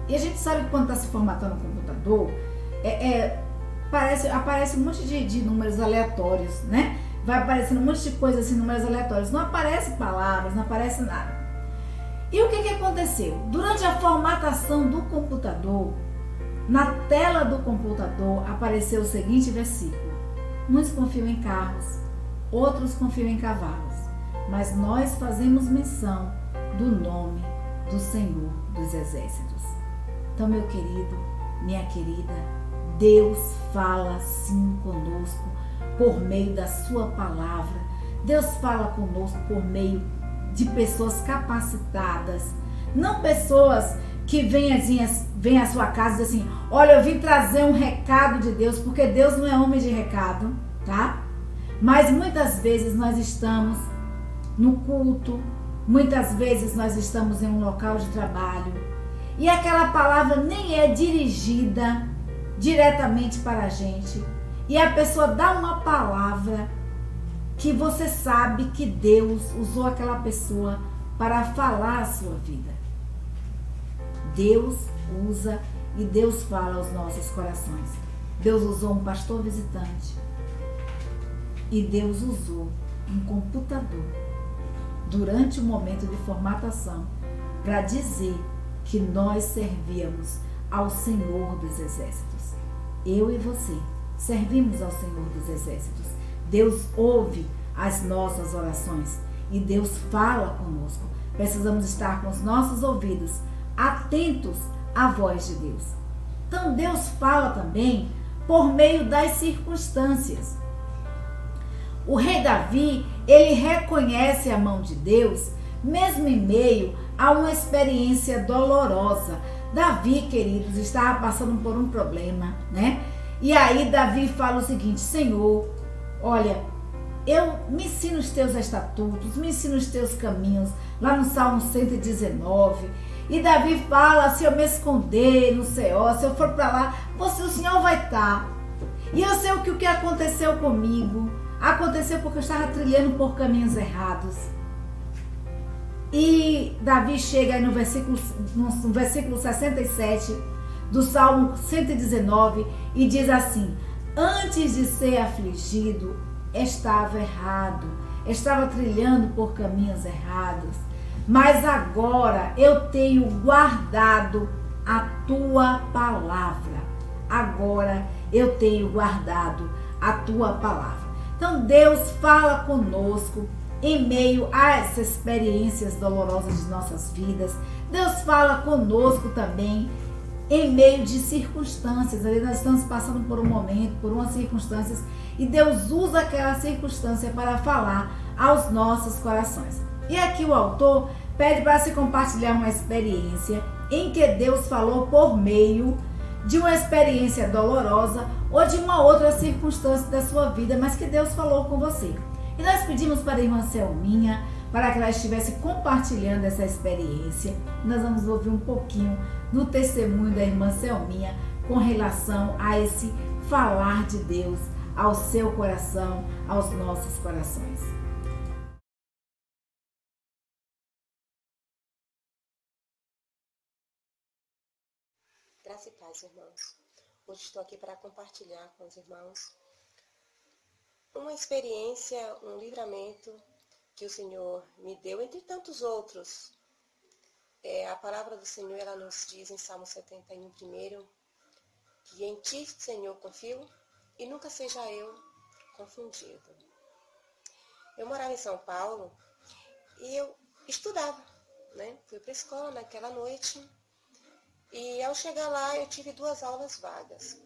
E a gente sabe que quando está se formatando o computador, aparece um monte de números aleatórios, né? Vai aparecendo um monte de coisas assim, números aleatórios. Não aparece palavras, não aparece nada. E o que aconteceu? Durante a formatação do computador, na tela do computador apareceu o seguinte versículo: uns confiam em carros, outros confiam em cavalos, mas nós fazemos menção do nome do Senhor dos Exércitos. Então, meu querido, minha querida, Deus fala sim conosco por meio da sua palavra. Deus fala conosco por meio de pessoas capacitadas, não pessoas que vêm à sua casa e dizem assim: olha, eu vim trazer um recado de Deus, porque Deus não é homem de recado, tá? Mas muitas vezes nós estamos no culto, muitas vezes nós estamos em um local de trabalho e aquela palavra nem é dirigida diretamente para a gente, e a pessoa dá uma palavra que você sabe que Deus usou aquela pessoa para falar a sua vida. Deus usa e Deus fala aos nossos corações. Deus usou um pastor visitante e Deus usou um computador durante o momento de formatação para dizer que nós servíamos ao Senhor dos Exércitos. Eu e você servimos ao Senhor dos Exércitos. Deus ouve as nossas orações e Deus fala conosco. Precisamos estar com os nossos ouvidos atentos à voz de Deus. Então Deus fala também por meio das circunstâncias. O rei Davi, ele reconhece a mão de Deus mesmo em meio a uma experiência dolorosa. Davi, queridos, estava passando por um problema, né? E aí Davi fala o seguinte: Senhor, olha, me ensina os teus estatutos, me ensina os teus caminhos, lá no Salmo 119. E Davi fala: se eu me esconder no Seol, se eu for para lá, o Senhor vai estar. E eu sei o que aconteceu comigo. Aconteceu porque eu estava trilhando por caminhos errados. E Davi chega aí no versículo 67 do Salmo 119 e diz assim: antes de ser afligido, estava errado, estava trilhando por caminhos errados, mas agora eu tenho guardado a tua palavra. Agora eu tenho guardado a tua palavra. Então Deus fala conosco em meio a essas experiências dolorosas de nossas vidas. Deus fala conosco também em meio de circunstâncias. Ali nós estamos passando por um momento, por umas circunstâncias, e Deus usa aquela circunstância para falar aos nossos corações. E aqui o autor pede para se compartilhar uma experiência em que Deus falou por meio de uma experiência dolorosa ou de uma outra circunstância da sua vida, mas que Deus falou com você. E nós pedimos para a irmã Selminha para que ela estivesse compartilhando essa experiência. Nós vamos ouvir um pouquinho do testemunho da irmã Selminha com relação a esse falar de Deus ao seu coração, aos nossos corações. Para Graça e paz, irmãos. Hoje estou aqui para compartilhar com os irmãos uma experiência, um livramento que o Senhor me deu, entre tantos outros. A palavra do Senhor, ela nos diz em Salmo 71, primeiro, que em Ti, Senhor, confio e nunca seja eu confundido. Eu morava em São Paulo e eu estudava, né? Fui para a escola naquela noite. E ao chegar lá, eu tive 2 aulas vagas.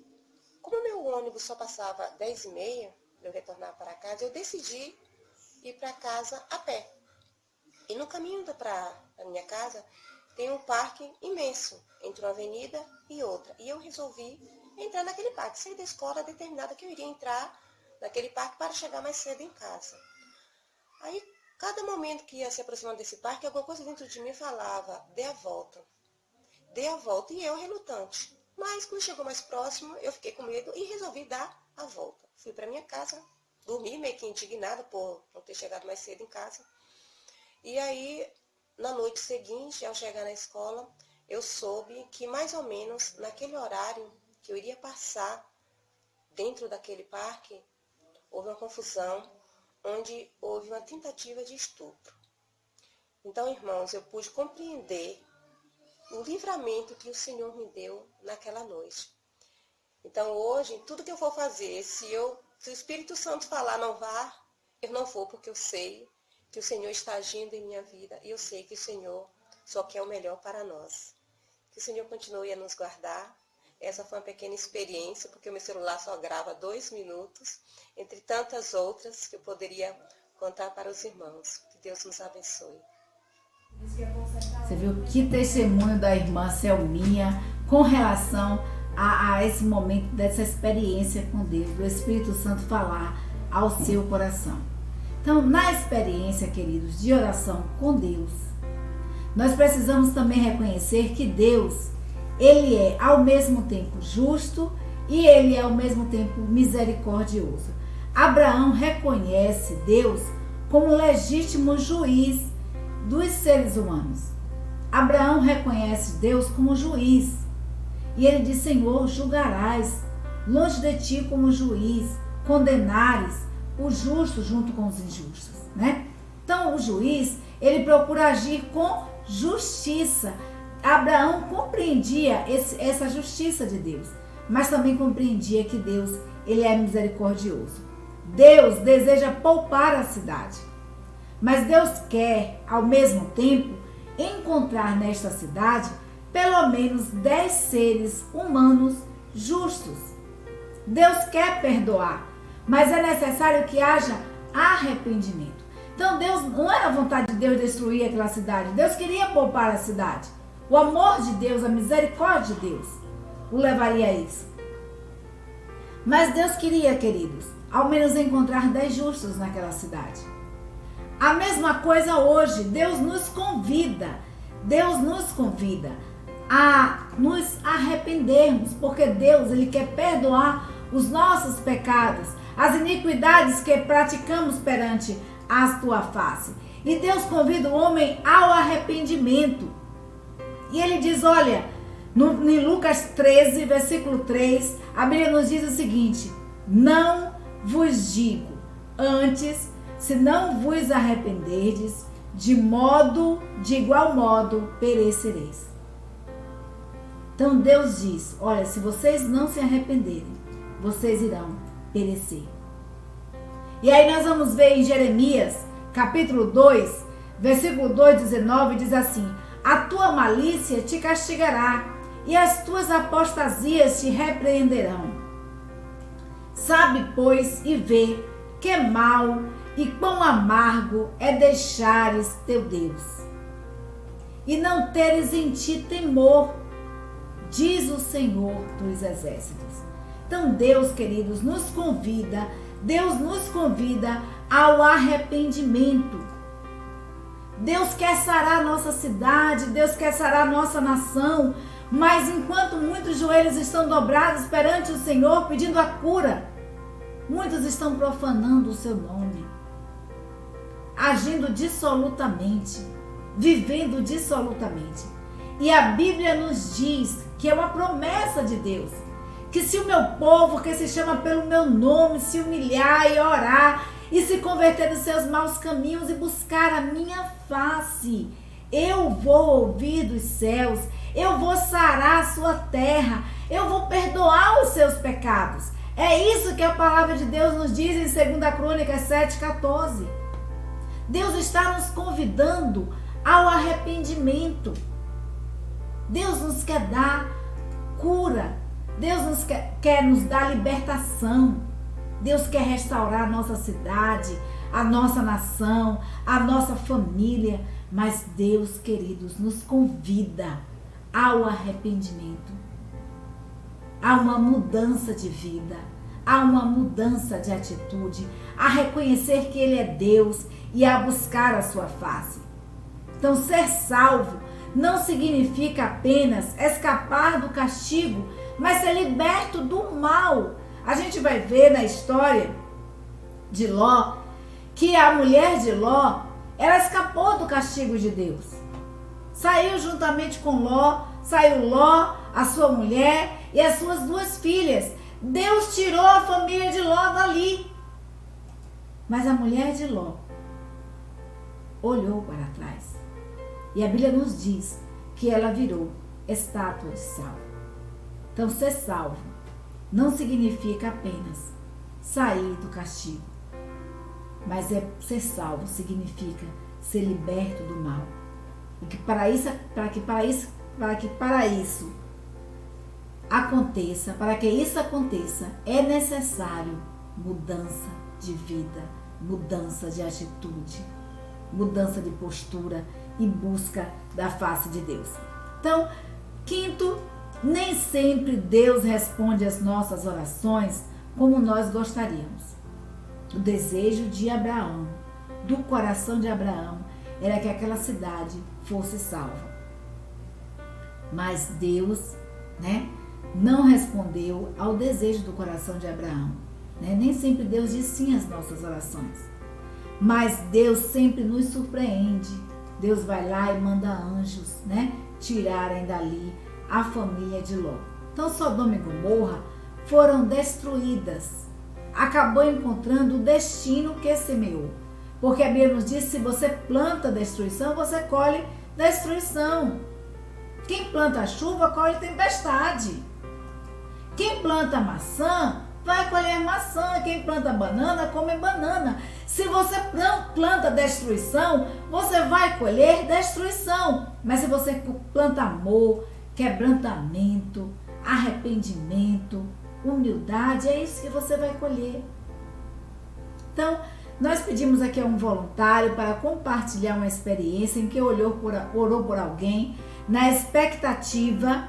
Como meu ônibus só passava 10h30, eu retornar para casa, eu decidi ir para casa a pé. E no caminho para a minha casa, tem um parque imenso, entre uma avenida e outra. E eu resolvi entrar naquele parque, sair da escola determinada que eu iria entrar naquele parque para chegar mais cedo em casa. Aí, cada momento que ia se aproximando desse parque, alguma coisa dentro de mim falava, dê a volta. Dei a volta e eu relutante. Mas quando chegou mais próximo, eu fiquei com medo e resolvi dar a volta. Fui para minha casa, dormi meio que indignada por não ter chegado mais cedo em casa. E aí, na noite seguinte, ao chegar na escola, eu soube que mais ou menos naquele horário que eu iria passar dentro daquele parque, houve uma confusão, onde houve uma tentativa de estupro. Então, irmãos, eu pude compreender o livramento que o Senhor me deu naquela noite. Então hoje, tudo que eu for fazer, se o Espírito Santo falar não vá, eu não vou, porque eu sei que o Senhor está agindo em minha vida e eu sei que o Senhor só quer o melhor para nós. Que o Senhor continue a nos guardar. Essa foi uma pequena experiência, porque o meu celular só grava 2 minutos, entre tantas outras que eu poderia contar para os irmãos. Que Deus nos abençoe. Você viu que testemunho da irmã Selminha com relação a esse momento, dessa experiência com Deus, do Espírito Santo falar ao seu coração. Então, na experiência, queridos, de oração com Deus, nós precisamos também reconhecer que Deus, Ele é ao mesmo tempo justo e Ele é ao mesmo tempo misericordioso. Abraão reconhece Deus como legítimo juiz dos seres humanos. Abraão reconhece Deus como juiz. E ele diz, Senhor, julgarás, longe de ti como juiz, condenares o justo junto com os injustos, né? Então, o juiz, ele procura agir com justiça. Abraão compreendia essa justiça de Deus, mas também compreendia que Deus, ele é misericordioso. Deus deseja poupar a cidade. Mas Deus quer, ao mesmo tempo, encontrar nesta cidade pelo menos 10 seres humanos justos. Deus quer perdoar, mas é necessário que haja arrependimento. Então Deus, não era a vontade de Deus destruir aquela cidade. Deus queria poupar a cidade. O amor de Deus, a misericórdia de Deus o levaria a isso. Mas Deus queria, queridos, ao menos encontrar 10 justos naquela cidade. A mesma coisa hoje, Deus nos convida a nos arrependermos, porque Deus, Ele quer perdoar os nossos pecados, as iniquidades que praticamos perante a tua face. E Deus convida o homem ao arrependimento. E Ele diz, olha, em Lucas 13, versículo 3, a Bíblia nos diz o seguinte, não vos digo, antes, se não vos arrependerdes, de igual modo perecereis. Então Deus diz, olha, se vocês não se arrependerem, vocês irão perecer. E aí nós vamos ver em Jeremias, capítulo 2, versículo 2:19, diz assim, a tua malícia te castigará, e as tuas apostasias te repreenderão. Sabe, pois, e vê que mal e quão amargo é deixares teu Deus, e não teres em ti temor, diz o Senhor dos Exércitos. Então Deus, queridos, nos convida ao arrependimento. Deus quer sarar a nossa cidade, Deus quer sarar a nossa nação, mas enquanto muitos joelhos estão dobrados perante o Senhor pedindo a cura, muitos estão profanando o seu nome, agindo dissolutamente, vivendo dissolutamente. E a Bíblia nos diz que é uma promessa de Deus. Que se o meu povo, que se chama pelo meu nome, se humilhar e orar e se converter dos seus maus caminhos e buscar a minha face, eu vou ouvir dos céus, eu vou sarar a sua terra, eu vou perdoar os seus pecados. É isso que a palavra de Deus nos diz em 2 Crônicas 7,14. Deus está nos convidando ao arrependimento. Deus nos quer dar cura. Deus quer nos dar libertação. Deus quer restaurar a nossa cidade, a nossa nação, a nossa família. Mas Deus, queridos, nos convida ao arrependimento, a uma mudança de vida, a uma mudança de atitude, a reconhecer que Ele é Deus e a buscar a sua face. Então, ser salvo não significa apenas escapar do castigo, mas ser liberto do mal. A gente vai ver na história de Ló que a mulher de Ló, ela escapou do castigo de Deus. Saiu juntamente com Ló, saiu Ló, a sua mulher e as suas 2 filhas. Deus tirou a família de Ló dali. Mas a mulher de Ló olhou para trás. E a Bíblia nos diz que ela virou estátua de sal. Então, ser salvo não significa apenas sair do castigo, mas ser salvo significa ser liberto do mal. E que para isso aconteça, é necessário mudança de vida, mudança de atitude, mudança de postura e busca da face de Deus. Então, quinto, nem sempre Deus responde às nossas orações como nós gostaríamos. O desejo de Abraão, do coração de Abraão, era que aquela cidade fosse salva. Mas Deus, não respondeu ao desejo do coração de Abraão. Nem sempre Deus diz sim às nossas orações. Mas Deus sempre nos surpreende. Deus vai lá e manda anjos, tirarem dali a família de Ló. Então Sodoma e Gomorra foram destruídas. Acabou encontrando o destino que semeou. Porque a Bíblia nos diz que se você planta destruição, você colhe destruição. Quem planta chuva, colhe tempestade. Quem planta maçã, vai colher maçã. Quem planta banana, come banana. Se você planta destruição, você vai colher destruição. Mas se você planta amor, quebrantamento, arrependimento, humildade, é isso que você vai colher. Então, nós pedimos aqui a um voluntário para compartilhar uma experiência em que orou por alguém na expectativa,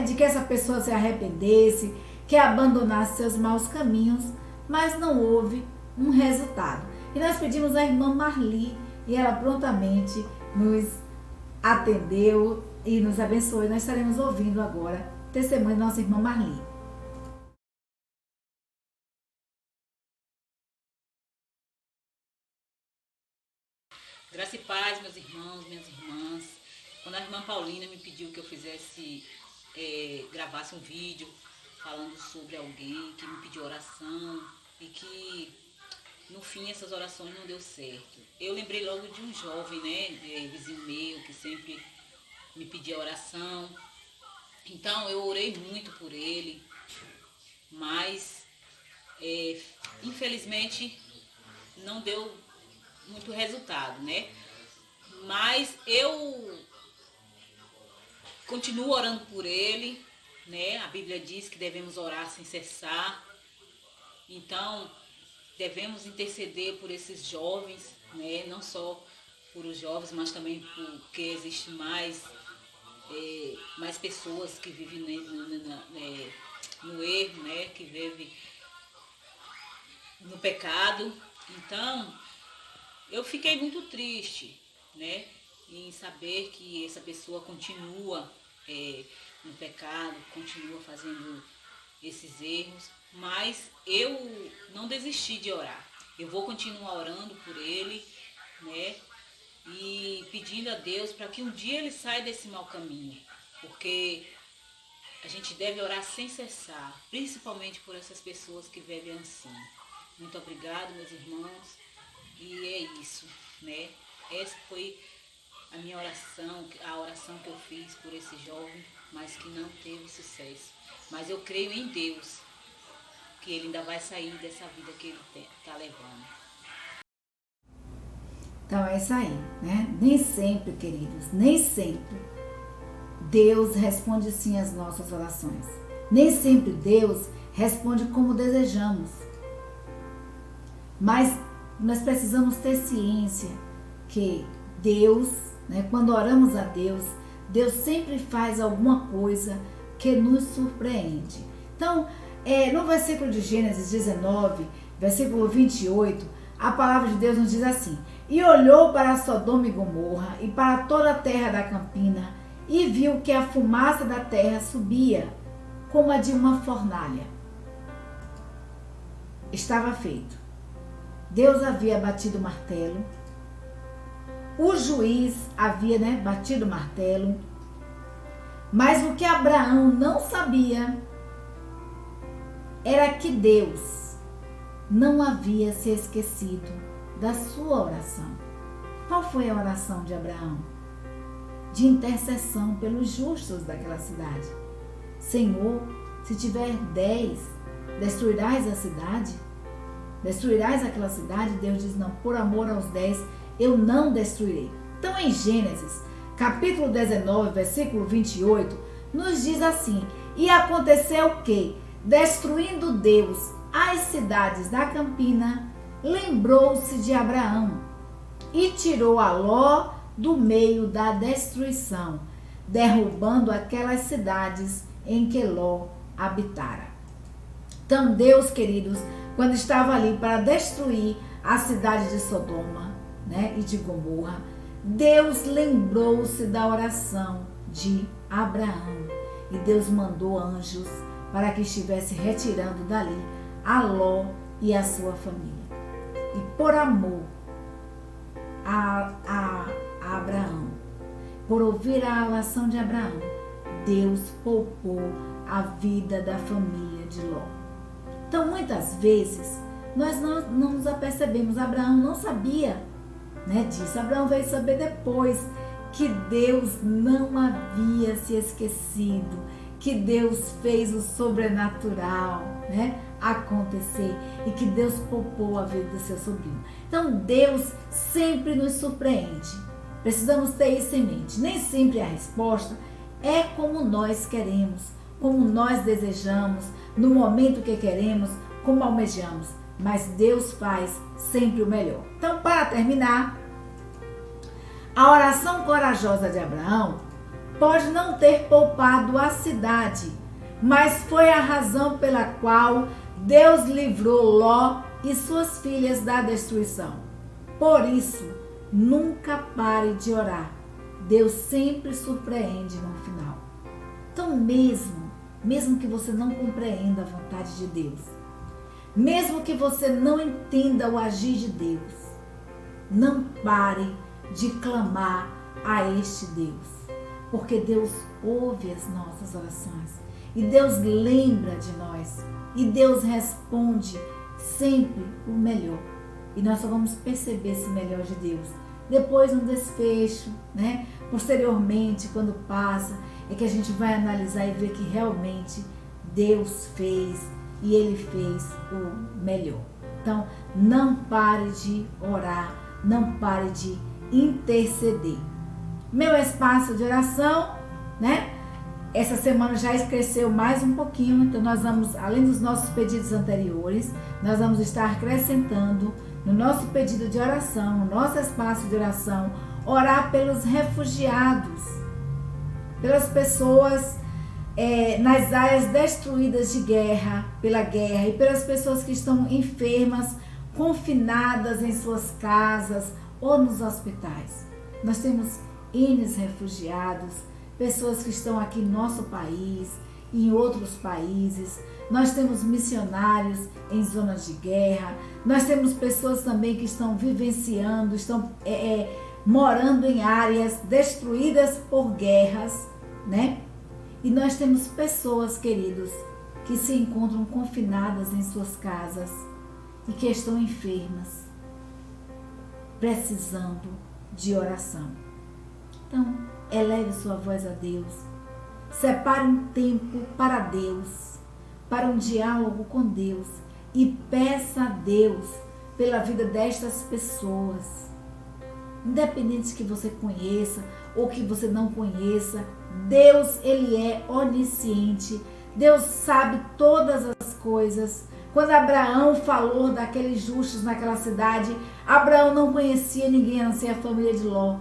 de que essa pessoa se arrependesse, que abandonasse seus maus caminhos, mas não houve um resultado. E nós pedimos à irmã Marli e ela prontamente nos atendeu e nos abençoou. Nós estaremos ouvindo agora o testemunho da nossa irmã Marli. Graça e paz, meus irmãos, minhas irmãs. Quando a irmã Paulina me pediu que eu gravasse um vídeo falando sobre alguém que me pediu oração e que no fim essas orações não deu certo, eu lembrei logo de um jovem, vizinho meu, que sempre me pedia oração. Então eu orei muito por ele, mas infelizmente não deu muito resultado, Mas eu continuo orando por ele, A Bíblia diz que devemos orar sem cessar. Então, devemos interceder por esses jovens, Não só por os jovens, mas também porque existe mais pessoas que vivem no erro, Que vivem no pecado. Então, eu fiquei muito triste, em saber que essa pessoa continua no pecado, continua fazendo esses erros, mas eu não desisti de orar. Eu vou continuar orando por ele, e pedindo a Deus para que um dia ele saia desse mau caminho, porque a gente deve orar sem cessar, principalmente por essas pessoas que vivem assim. Muito obrigado, meus irmãos. E é isso, né? Essa foi a minha oração, a oração que eu fiz por esse jovem, mas que não teve sucesso. Mas eu creio em Deus, que ele ainda vai sair dessa vida que ele está levando. Então é isso aí, né? Nem sempre, queridos, nem sempre Deus responde sim às nossas orações. Nem sempre Deus responde como desejamos. Mas nós precisamos ter ciência que Deus, né, quando oramos a Deus, Deus sempre faz alguma coisa que nos surpreende. Então, no versículo de Gênesis 19, versículo 28, a palavra de Deus nos diz assim: e olhou para Sodoma e Gomorra e para toda a terra da campina e viu que a fumaça da terra subia como a de uma fornalha. Estava feito. Deus havia batido o martelo. O juiz havia, batido o martelo. Mas o que Abraão não sabia era que Deus não havia se esquecido da sua oração. Qual foi a oração de Abraão? De intercessão pelos justos daquela cidade. Senhor, se tiver 10, destruirás a cidade? Destruirás aquela cidade? Deus diz, não, por amor aos 10, eu não destruirei. Então, em Gênesis, capítulo 19, versículo 28, nos diz assim: e aconteceu que, destruindo Deus as cidades da campina, lembrou-se de Abraão e tirou a Ló do meio da destruição, derrubando aquelas cidades em que Ló habitara. Então Deus, queridos, quando estava ali para destruir a cidade de Sodoma, e de Gomorra, Deus lembrou-se da oração de Abraão e Deus mandou anjos para que estivesse retirando dali a Ló e a sua família. E por amor a Abraão, por ouvir a oração de Abraão, Deus poupou a vida da família de Ló. Então, muitas vezes, nós não nos apercebemos. Abraão não sabia, disso. Abraão veio saber depois que Deus não havia se esquecido, que Deus fez o sobrenatural, acontecer e que Deus poupou a vida do seu sobrinho. Então, Deus sempre nos surpreende. Precisamos ter isso em mente. Nem sempre a resposta é como nós queremos, como nós desejamos, no momento que queremos, como almejamos. Mas Deus faz sempre o melhor. Então, para terminar, a oração corajosa de Abraão pode não ter poupado a cidade, mas foi a razão pela qual Deus livrou Ló e suas filhas da destruição. Por isso, nunca pare de orar. Deus sempre surpreende no final. Então, mesmo que você não compreenda a vontade de Deus, mesmo que você não entenda o agir de Deus, não pare de clamar a este Deus, porque Deus ouve as nossas orações e Deus lembra de nós e Deus responde sempre o melhor. E nós só vamos perceber esse melhor de Deus depois no desfecho, posteriormente, quando passa, é que a gente vai analisar e ver que realmente Deus fez e Ele fez o melhor. Então, não pare de orar, não pare de interceder. Meu espaço de oração, essa semana já cresceu mais um pouquinho, então nós vamos, além dos nossos pedidos anteriores, nós vamos estar acrescentando no nosso pedido de oração, no nosso espaço de oração, orar pelos refugiados, pelas pessoas nas áreas destruídas de guerra, pela guerra, e pelas pessoas que estão enfermas, confinadas em suas casas ou nos hospitais. Nós temos N refugiados, pessoas que estão aqui no nosso país e em outros países. Nós temos missionários em zonas de guerra. Nós temos pessoas também que estão vivenciando, estão morando em áreas destruídas por guerras, E nós temos pessoas, queridos, que se encontram confinadas em suas casas e que estão enfermas, precisando de oração. Então, eleve sua voz a Deus. Separe um tempo para Deus, para um diálogo com Deus e peça a Deus pela vida destas pessoas. Independente que você conheça ou que você não conheça, Deus, Ele é onisciente. Deus sabe todas as coisas. Quando Abraão falou daqueles justos naquela cidade, Abraão não conhecia ninguém a não ser a família de Ló,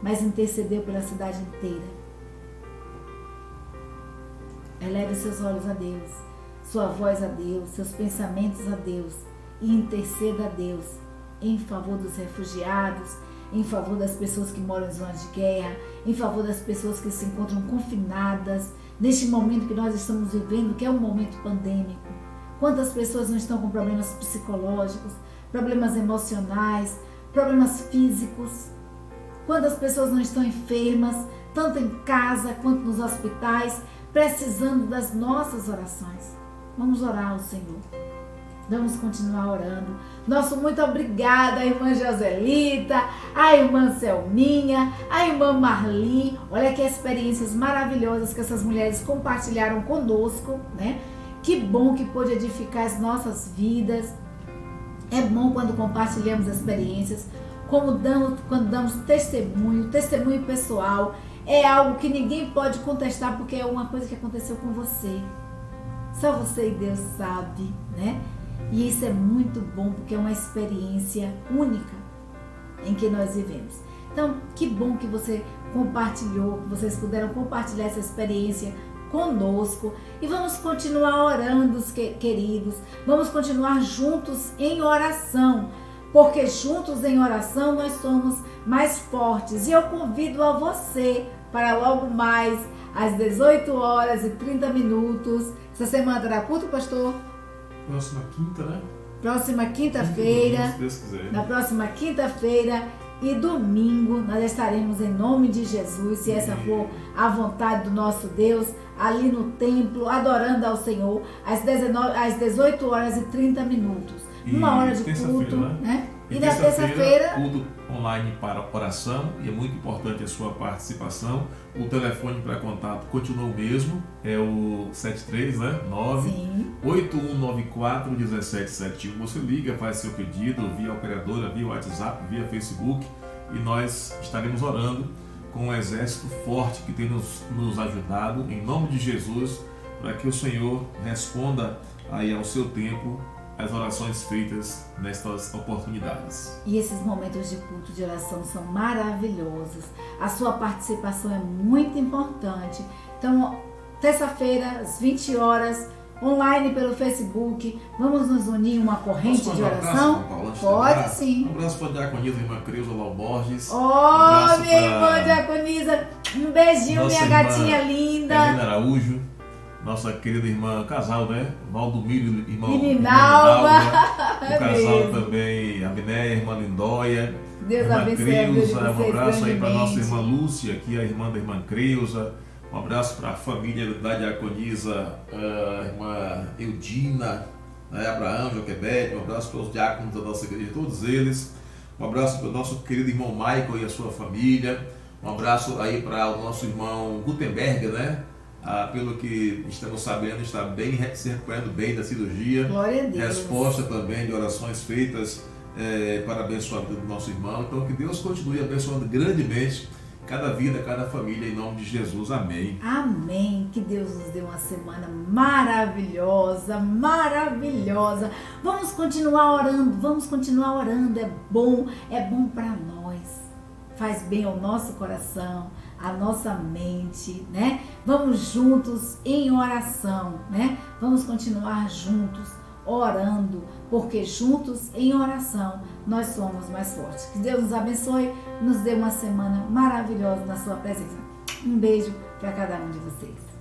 mas intercedeu pela cidade inteira. Eleve seus olhos a Deus, sua voz a Deus, seus pensamentos a Deus e interceda a Deus em favor dos refugiados, em favor das pessoas que moram em zonas de guerra, em favor das pessoas que se encontram confinadas neste momento que nós estamos vivendo, que é um momento pandêmico. Quantas pessoas não estão com problemas psicológicos, problemas emocionais, problemas físicos? Quantas pessoas não estão enfermas, tanto em casa quanto nos hospitais, precisando das nossas orações? Vamos orar ao Senhor. Vamos continuar orando. Nosso muito obrigada à irmã Joselita, à irmã Selminha, à irmã Marli. Olha que experiências maravilhosas que essas mulheres compartilharam conosco, né? Que bom que pôde edificar as nossas vidas. É bom quando compartilhamos experiências, quando damos testemunho pessoal. É algo que ninguém pode contestar porque é uma coisa que aconteceu com você. Só você e Deus sabe, né? E isso é muito bom porque é uma experiência única em que nós vivemos. Então, que bom que você compartilhou, que vocês puderam compartilhar essa experiência conosco. E vamos continuar orando, queridos. Vamos continuar juntos em oração, porque juntos em oração nós somos mais fortes. E eu convido a você para logo mais às 18h30. Essa semana terá culto, pastor? Próxima quinta, né? Próxima quinta-feira. Se Deus quiser. Na próxima quinta-feira e domingo nós estaremos em nome de Jesus, se essa for a vontade do nosso Deus, ali no templo, adorando ao Senhor, às 18h30. Uma hora de culto, né? E na terça-feira, culto online para oração, e é muito importante a sua participação. O telefone para contato continua o mesmo, é o 73, né? 981941771. Você liga, faz seu pedido via operadora, via WhatsApp, via Facebook, e nós estaremos orando com um exército forte que tem nos ajudado, em nome de Jesus, para que o Senhor responda aí ao seu tempo as orações feitas nestas oportunidades. E esses momentos de culto de oração são maravilhosos. A sua participação é muito importante. Então, terça-feira, às 20 horas, online pelo Facebook, vamos nos unir em uma corrente de oração? Pode sim. Um abraço para a diaconisa irmã Creuza Lau Borges. Minha irmã diaconisa, um beijinho, minha gatinha linda. Helena Araújo. Nossa querida irmã, casal, né? Valdomiro, irmão Nalva. O casal também, Abnéia, irmã Lindóia. Deus irmã abençoe a vida de Creuza. Um vocês abraço aí para nossa irmã grandemente. Lúcia, aqui a irmã da irmã Creuza. Um abraço para a família da diaconisa, a irmã Eudina, né? Abraão, Joquebede. Um abraço para os diáconos da nossa igreja, todos eles. Um abraço para o nosso querido irmão Michael e a sua família. Um abraço aí para o nosso irmão Gutenberg, né? Pelo que estamos sabendo, está bem, se recuperando bem da cirurgia. Glória a Deus. Resposta também de orações feitas para abençoar a vida do nosso irmão. Então, que Deus continue abençoando grandemente cada vida, cada família, em nome de Jesus. Amém. Amém. Que Deus nos dê uma semana maravilhosa, maravilhosa. Vamos continuar orando. É bom para nós. Faz bem ao nosso coração, à nossa mente, né? Vamos juntos em oração, né? Vamos continuar juntos orando, porque juntos em oração nós somos mais fortes. Que Deus nos abençoe, nos dê uma semana maravilhosa na sua presença. Um beijo para cada um de vocês.